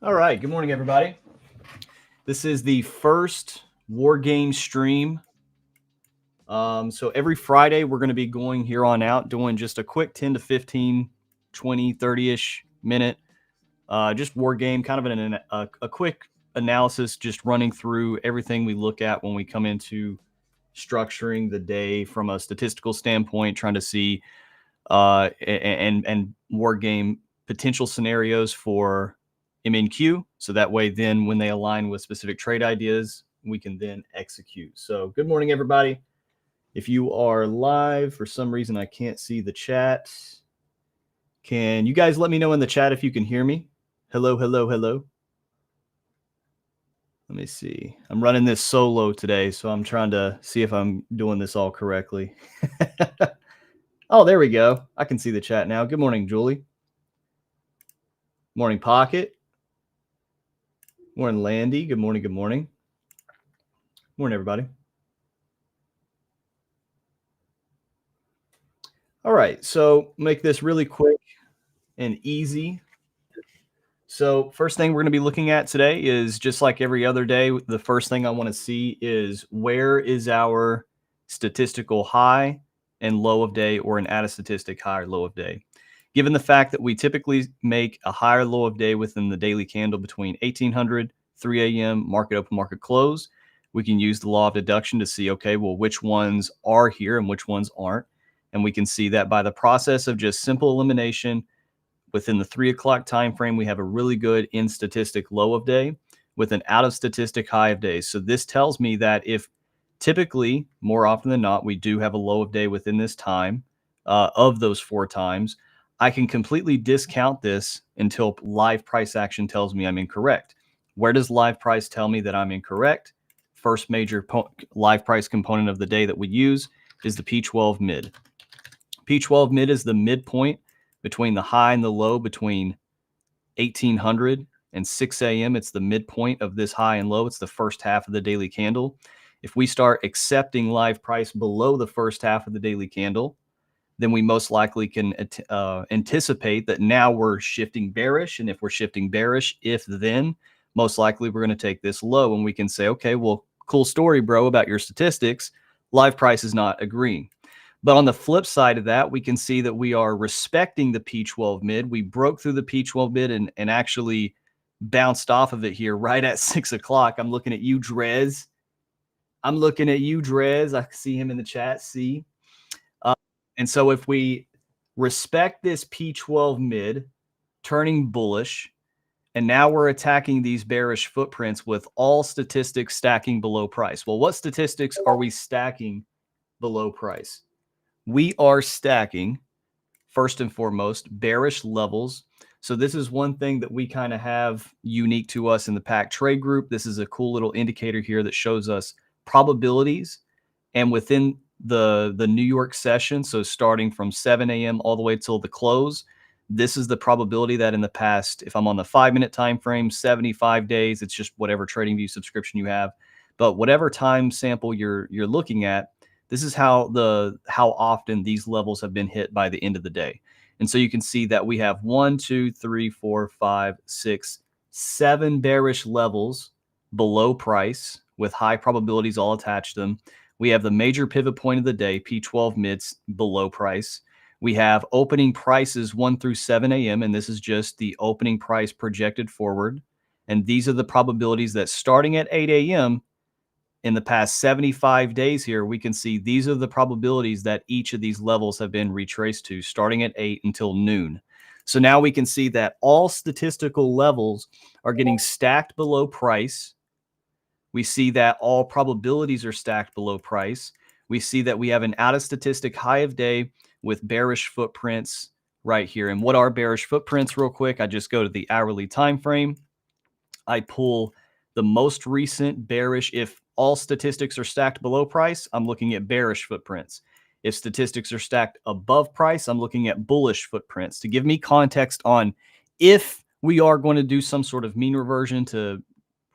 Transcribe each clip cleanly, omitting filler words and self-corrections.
All right. Good morning, everybody. This is the first wargame stream. So every Friday, we're going to be going here on out, doing just a quick 10 to 15, 20, 30-ish minute, just wargame, kind of a quick analysis, just running through everything we look at when we come into structuring the day from a statistical standpoint, trying to see and wargame potential scenarios for MNQ. So that way, then when they align with specific trade ideas, we can then execute. So good morning, everybody. If you are live, for some reason, I can't see the chat. Can you guys let me know in the chat if you can hear me? Hello, hello, hello. Let me see. I'm running this solo today, so I'm trying to see if I'm doing this all correctly. Oh, there we go. I can see the chat now. Good morning, Julie. Morning, Pocket. Morning, Landy. Good morning, good morning. Morning, everybody. All right, so make this really quick and easy. So first thing we're going to be looking at today is, just like every other day, the first thing I want to see is where is our statistical high and low of day, or an add statistic high or low of day. Given the fact that we typically make a higher low of day within the daily candle between 1800, 3 a.m., market open, market close, we can use the law of deduction to see, okay, well, which ones are here and which ones aren't. And we can see that by the process of just simple elimination, within the 3 o'clock time frame, we have a really good in statistic low of day with an out of statistic high of day. So this tells me that if typically, more often than not, we do have a low of day within this time of those 4 times, I can completely discount this until live price action tells me I'm incorrect. Where does live price tell me that I'm incorrect? First major live price component of the day that we use is the P12 mid. P12 mid is the midpoint between the high and the low between 1800 and 6 a.m. It's the midpoint of this high and low. It's the first half of the daily candle. If we start accepting live price below the first half of the daily candle, then we most likely can anticipate that now we're shifting bearish. And if we're shifting bearish, then most likely we're going to take this low, and we can say, okay, well, cool story, bro, about your statistics. Live price is not agreeing. But on the flip side of that, we can see that we are respecting the P12 mid. We broke through the P12 mid and actually bounced off of it here right at 6 o'clock. I'm looking at you, Drez. I see him in the chat. See. And so if we respect this P12 mid, turning bullish, and now we're attacking these bearish footprints with all statistics stacking below price. Well, what statistics are we stacking below price? We are stacking, first and foremost, bearish levels. So this is one thing that we kind of have unique to us in the pack trade group. This is a cool little indicator here that shows us probabilities. And within the New York session, so starting from 7 a.m. all the way till the close, this is the probability that in the past, if I'm on the 5-minute time frame, 75 days, it's just whatever TradingView subscription you have. But whatever time sample you're looking at, this is how often these levels have been hit by the end of the day. And so you can see that we have 1, 2, 3, 4, 5, 6, 7 bearish levels below price with high probabilities all attached to them. We have the major pivot point of the day, P12 mids, below price. We have opening prices 1 through 7 a.m., and this is just the opening price projected forward. And these are the probabilities that starting at 8 a.m., in the past 75 days here, we can see these are the probabilities that each of these levels have been retraced to, starting at 8 until noon. So now we can see that all statistical levels are getting stacked below price. We see that all probabilities are stacked below price. We see that we have an out of statistic high of day with bearish footprints right here. And what are bearish footprints real quick? I just go to the hourly time frame. I pull the most recent bearish. If all statistics are stacked below price, I'm looking at bearish footprints. If statistics are stacked above price, I'm looking at bullish footprints to give me context on if we are going to do some sort of mean reversion to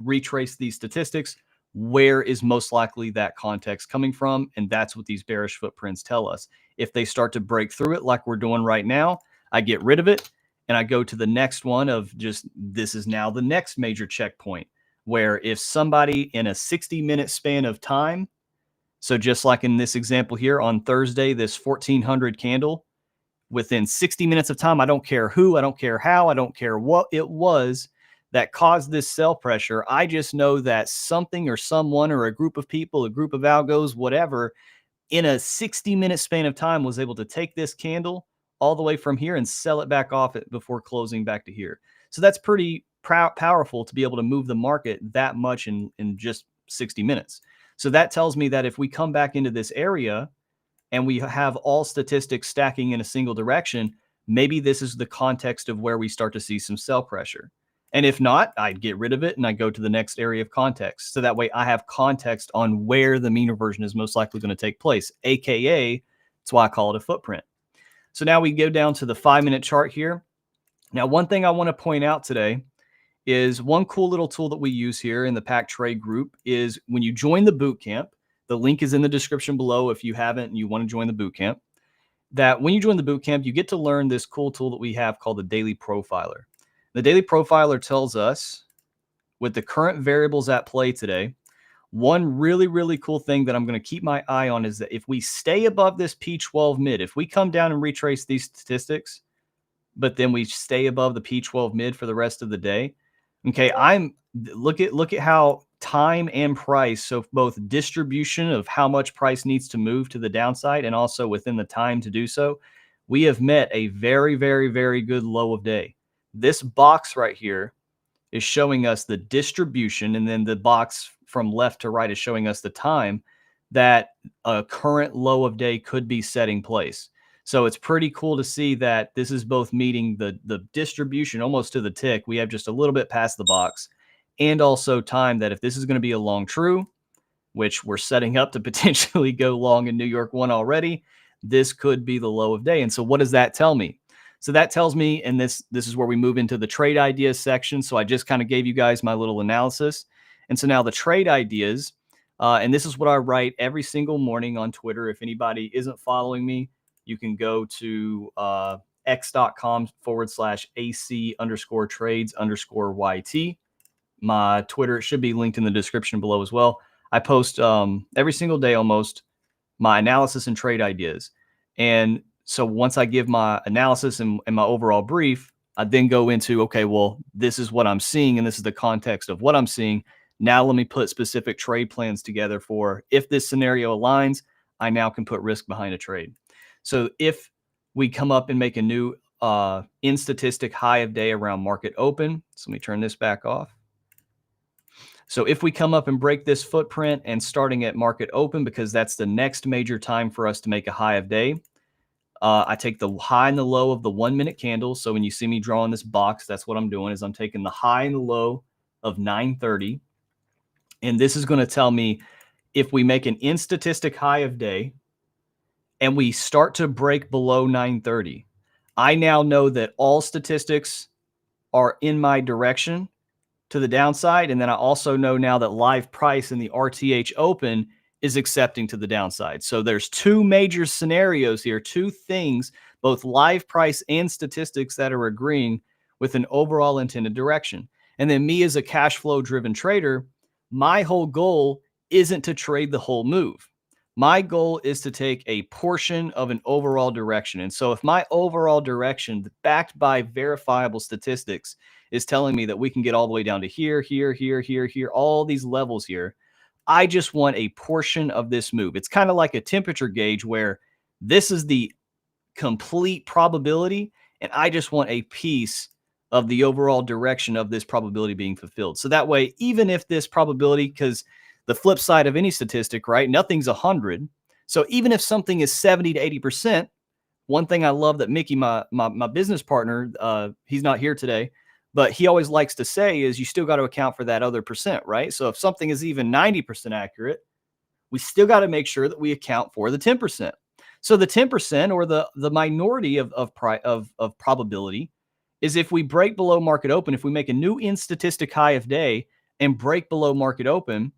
retrace these statistics, where is most likely that context coming from? And that's what these bearish footprints tell us. If they start to break through it like we're doing right now, I get rid of it. and I go to the next one of just this is now the next major checkpoint, where if somebody in a 60-minute span of time, so just like in this example here on Thursday, this 1400 candle, within 60 minutes of time, I don't care who, I don't care how, I don't care what it was that caused this sell pressure. I just know that something or someone or a group of people, a group of algos, whatever, in a 60-minute span of time was able to take this candle all the way from here and sell it back off it before closing back to here. So that's pretty powerful to be able to move the market that much in just 60 minutes. So that tells me that if we come back into this area and we have all statistics stacking in a single direction, maybe this is the context of where we start to see some sell pressure. And if not, I'd get rid of it and I go to the next area of context. So that way I have context on where the mean reversion is most likely going to take place, AKA, that's why I call it a footprint. So now we go down to the 5-minute chart here. Now, one thing I want to point out today is one cool little tool that we use here in the Pack Trade group is when you join the boot camp, the link is in the description below if you haven't and you want to join the boot camp, that when you join the boot camp, you get to learn this cool tool that we have called the Daily Profiler. The Daily Profiler tells us, with the current variables at play today, one really, really cool thing that I'm going to keep my eye on is that if we stay above this P12 mid, if we come down and retrace these statistics, but then we stay above the P12 mid for the rest of the day, okay, look at how time and price, so both distribution of how much price needs to move to the downside and also within the time to do so, we have met a very, very, very good low of day. This box right here is showing us the distribution, and then the box from left to right is showing us the time that a current low of day could be setting place. So it's pretty cool to see that this is both meeting the distribution almost to the tick. We have just a little bit past the box, and also time that if this is going to be a long true, which we're setting up to potentially go long in New York 1 already, this could be the low of day. And so what does that tell me? So that tells me, and this is where we move into the trade ideas section. So I just kind of gave you guys my little analysis. And so now the trade ideas, and this is what I write every single morning on Twitter. If anybody isn't following me, you can go to x.com/AC_trades_YT. My Twitter, it should be linked in the description below as well. I post every single day almost my analysis and trade ideas. And so once I give my analysis and my overall brief, I then go into, okay, well, this is what I'm seeing, and this is the context of what I'm seeing. Now let me put specific trade plans together for if this scenario aligns, I now can put risk behind a trade. So if we come up and make a new in statistic high of day around market open, so let me turn this back off. So if we come up and break this footprint and starting at market open, because that's the next major time for us to make a high of day, I take the high and the low of the 1-minute candle. So when you see me drawing this box, that's what I'm doing is I'm taking the high and the low of 930. And this is going to tell me if we make an in statistic high of day and we start to break below 930, I now know that all statistics are in my direction to the downside. And then I also know now that live price in the RTH open is accepting to the downside. So there's two major scenarios here, two things, both live price and statistics that are agreeing with an overall intended direction. And then me as a cash flow driven trader, my whole goal isn't to trade the whole move. My goal is to take a portion of an overall direction. And so if my overall direction backed by verifiable statistics is telling me that we can get all the way down to here, here, here, here, here, all these levels here, I just want a portion of this move. It's kind of like a temperature gauge where this is the complete probability, and I just want a piece of the overall direction of this probability being fulfilled. So that way, even if this probability, because the flip side of any statistic, right? Nothing's 100. So even if something is 70 to 80%, one thing I love that Mickey, my business partner, he's not here today, but he always likes to say is you still got to account for that other percent, right? So if something is even 90% accurate, we still got to make sure that we account for the 10%. So the 10% or the minority of probability is if we break below market open, if we make a new in statistic high of day and break below market open,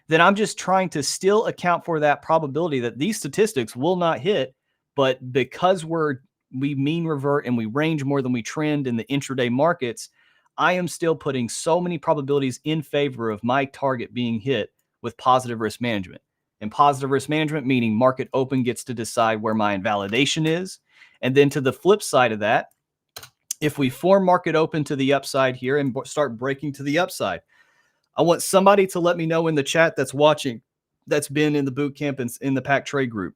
then I'm just trying to still account for that probability that these statistics will not hit. But because we're mean revert and we range more than we trend in the intraday markets, I am still putting so many probabilities in favor of my target being hit with positive risk management. And positive risk management meaning market open gets to decide where my invalidation is. And then to the flip side of that, if we form market open to the upside here and start breaking to the upside, I want somebody to let me know in the chat that's watching, that's been in the boot camp and in the pack trade group.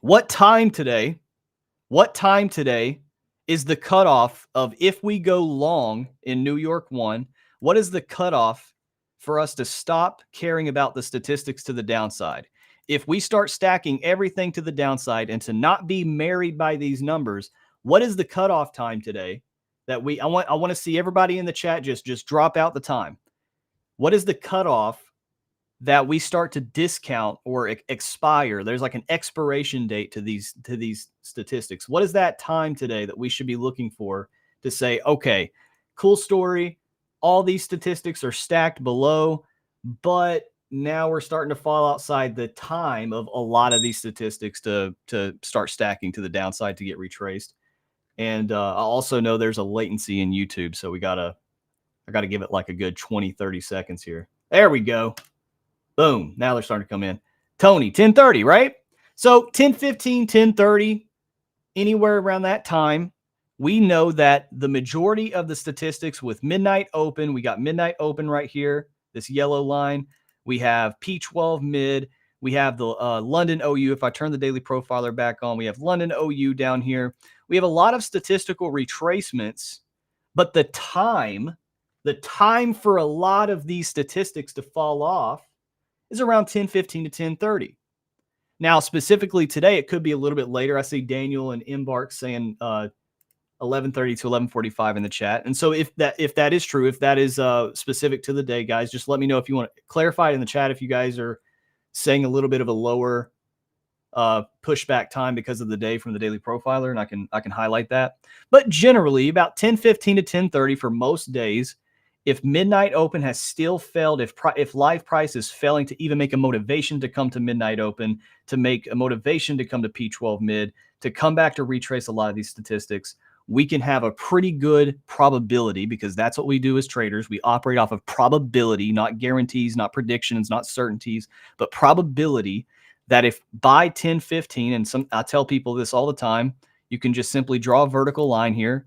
What time today is the cutoff of if we go long in New York 1, what is the cutoff for us to stop caring about the statistics to the downside? If we start stacking everything to the downside and to not be married by these numbers, what is the cutoff time today that I want to see everybody in the chat just drop out the time. What is the cutoff that we start to discount or expire? There's like an expiration date to these statistics. What is that time today that we should be looking for to say, okay, cool story, all these statistics are stacked below, but now we're starting to fall outside the time of a lot of these statistics to start stacking to the downside to get retraced. And I also know there's a latency in YouTube, so I gotta give it like a good 20, 30 seconds here. There we go. Boom. Now they're starting to come in. Tony, 10:30, right? So 10:15, 10:30, anywhere around that time, we know that the majority of the statistics with midnight open, we got midnight open right here, this yellow line. We have P12 mid. We have the London OU. If I turn the daily profiler back on, we have London OU down here. We have a lot of statistical retracements, but the time for a lot of these statistics to fall off is around 10:15 to 10:30. Now, specifically today, it could be a little bit later. I see Daniel and Embark saying 11:30 to 11:45 in the chat. And so if that is true, if that is specific to the day, guys, just let me know if you want to clarify it in the chat if you guys are saying a little bit of a lower pushback time because of the day from the daily profiler, and I can highlight that. But generally, about 10:15 to 10:30 for most days. If midnight open has still failed, if live price is failing to even make a motivation to come to midnight open, to make a motivation to come to P12 mid, to come back to retrace a lot of these statistics, we can have a pretty good probability, because that's what we do as traders. We operate off of probability, not guarantees, not predictions, not certainties, but probability, that if by 10:15, and I tell people this all the time, you can just simply draw a vertical line here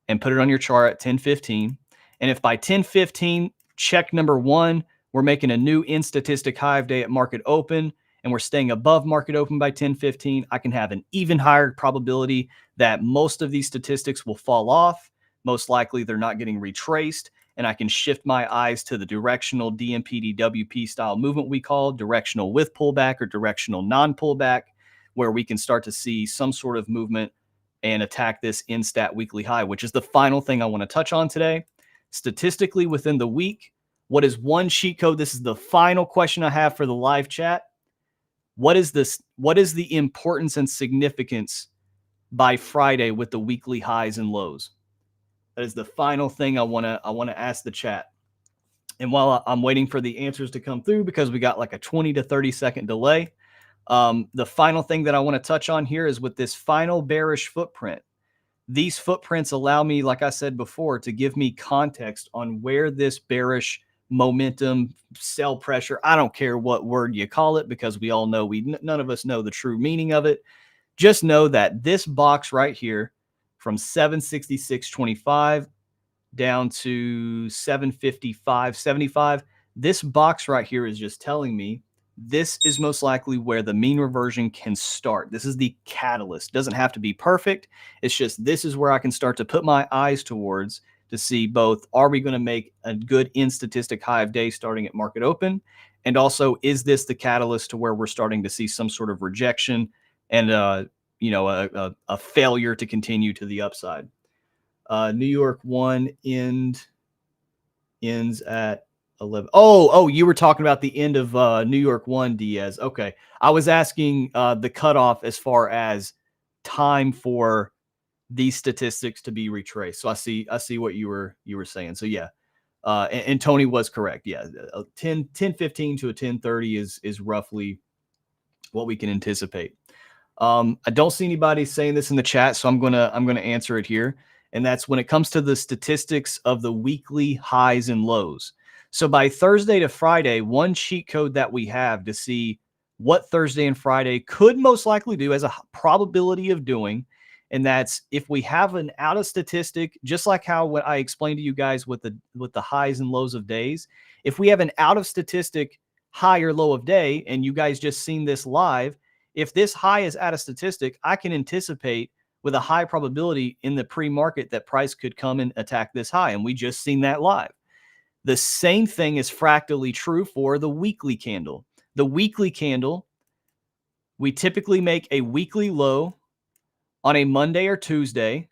and put it on your chart at 10:15. And if by 10:15, check number one, we're making a new in statistic high of day at market open, and we're staying above market open by 10:15, I can have an even higher probability that most of these statistics will fall off. Most likely they're not getting retraced, and I can shift my eyes to the directional DMPD WP style movement we call directional with pullback or directional non-pullback, where we can start to see some sort of movement and attack this in stat weekly high, which is the final thing I want to touch on today. Statistically within the week, what is one cheat code? This is the final question I have for the live chat. What is this? What is the importance and significance by Friday with the weekly highs and lows? That is the final thing I want to ask the chat. And while I'm waiting for the answers to come through, because we got like a 20 to 30 second delay, the final thing that I want to touch on here is with this final bearish footprint. These footprints allow me, like I said before, to give me context on where this bearish momentum, sell pressure, I don't care what word you call it, because we all know none of us know the true meaning of it. Just know that this box right here from 766.25 down to 755.75, this box right here is just telling me this is most likely where the mean reversion can start. This is the catalyst. It doesn't have to be perfect. It's just this is where I can start to put my eyes towards to see both, are we going to make a good in statistic high of day starting at market open? And also, is this the catalyst to where we're starting to see some sort of rejection and a failure to continue to the upside? New York 1 ends at 11. Oh, you were talking about the end of New York 1, Diaz. Okay. I was asking the cutoff as far as time for these statistics to be retraced. So I see what you were saying. So yeah. And Tony was correct. Yeah. 10:15 to a 10:30 is roughly what we can anticipate. I don't see anybody saying this in the chat, so I'm gonna answer it here. And that's when it comes to the statistics of the weekly highs and lows. So by Thursday to Friday, one cheat code that we have to see what Thursday and Friday could most likely do as a probability of doing, and that's if we have an out of statistic, just like how what I explained to you guys with the highs and lows of days. If we have an out of statistic high or low of day, and you guys just seen this live, if this high is at a statistic, I can anticipate with a high probability in the pre-market that price could come and attack this high. And we just seen that live. The same thing is fractally true for the weekly candle. The weekly candle, we typically make a weekly low on a Monday or Tuesday.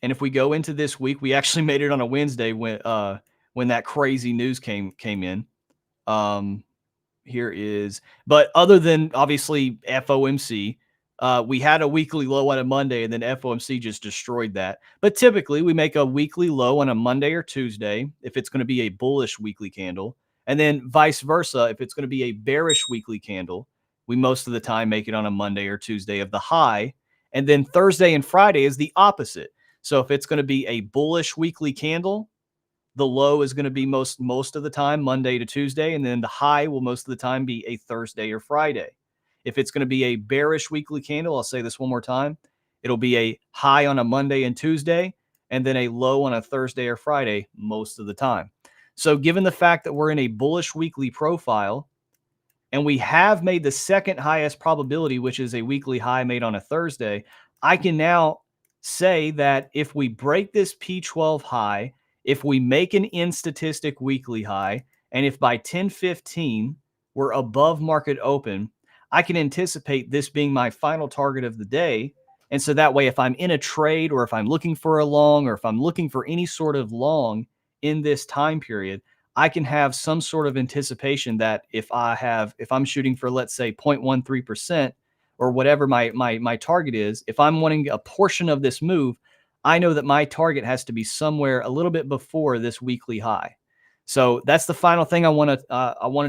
And if we go into this week, we actually made it on a Wednesday when that crazy news came in. Here is, but other than obviously FOMC, we had a weekly low on a Monday and then FOMC just destroyed that. But typically we make a weekly low on a Monday or Tuesday if it's going to be a bullish weekly candle. And then vice versa, if it's going to be a bearish weekly candle, we most of the time make it on a Monday or Tuesday of the high. And then Thursday and Friday is the opposite. So if it's going to be a bullish weekly candle, the low is going to be most of the time Monday to Tuesday, and then the high will most of the time be a Thursday or Friday. If it's going to be a bearish weekly candle, I'll say this one more time, it'll be a high on a Monday and Tuesday, and then a low on a Thursday or Friday most of the time. So given the fact that we're in a bullish weekly profile, and we have made the second highest probability, which is a weekly high made on a Thursday, I can now say that if we break this P12 high, if we make an in statistic weekly high, and if by 10:15 we're above market open, I can anticipate this being my final target of the day. And so that way, if I'm in a trade or if I'm looking for a long or if I'm looking for any sort of long in this time period, I can have some sort of anticipation that if I'm shooting for, let's say, 0.13% or whatever my target is, if I'm wanting a portion of this move, I know that my target has to be somewhere a little bit before this weekly high. So that's the final thing I wanted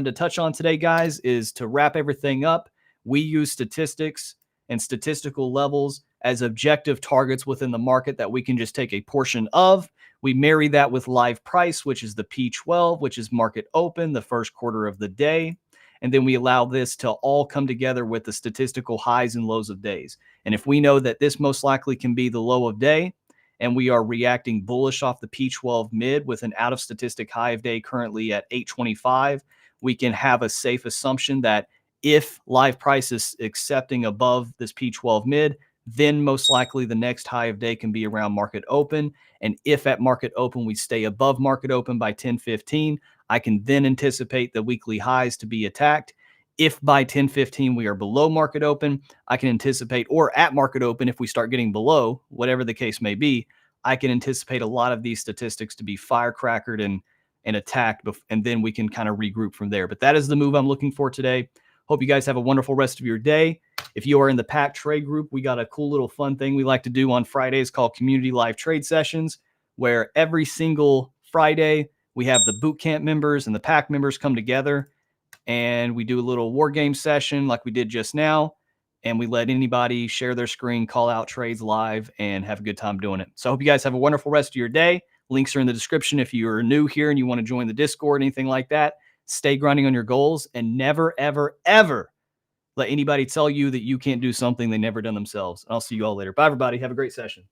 to touch on today, guys, is to wrap everything up. We use statistics and statistical levels as objective targets within the market that we can just take a portion of. We marry that with live price, which is the P12, which is market open, the first quarter of the day. And then we allow this to all come together with the statistical highs and lows of days. And if we know that this most likely can be the low of day, and we are reacting bullish off the P12 mid with an out of statistic high of day currently at 825, we can have a safe assumption that if live price is accepting above this P12 mid, then most likely the next high of day can be around market open. And if at market open we stay above market open by 10:15, I can then anticipate the weekly highs to be attacked. If by 10:15 we are below market open, I can anticipate, or at market open, if we start getting below, whatever the case may be, I can anticipate a lot of these statistics to be firecrackered and attacked, and then we can kind of regroup from there. But that is the move I'm looking for today. Hope you guys have a wonderful rest of your day. If you are in the Pack Trade group, we got a cool little fun thing we like to do on Fridays called Community Live Trade Sessions, where every single Friday we have the boot camp members and the Pack members come together, and we do a little war game session like we did just now, and we let anybody share their screen, call out trades live, and have a good time doing it. So I hope you guys have a wonderful rest of your day. Links are in the description if you're new here and you want to join the Discord, anything like that. Stay grinding on your goals, and never, ever, ever let anybody tell you that you can't do something they never done themselves. I'll see you all later. Bye, everybody. Have a great session.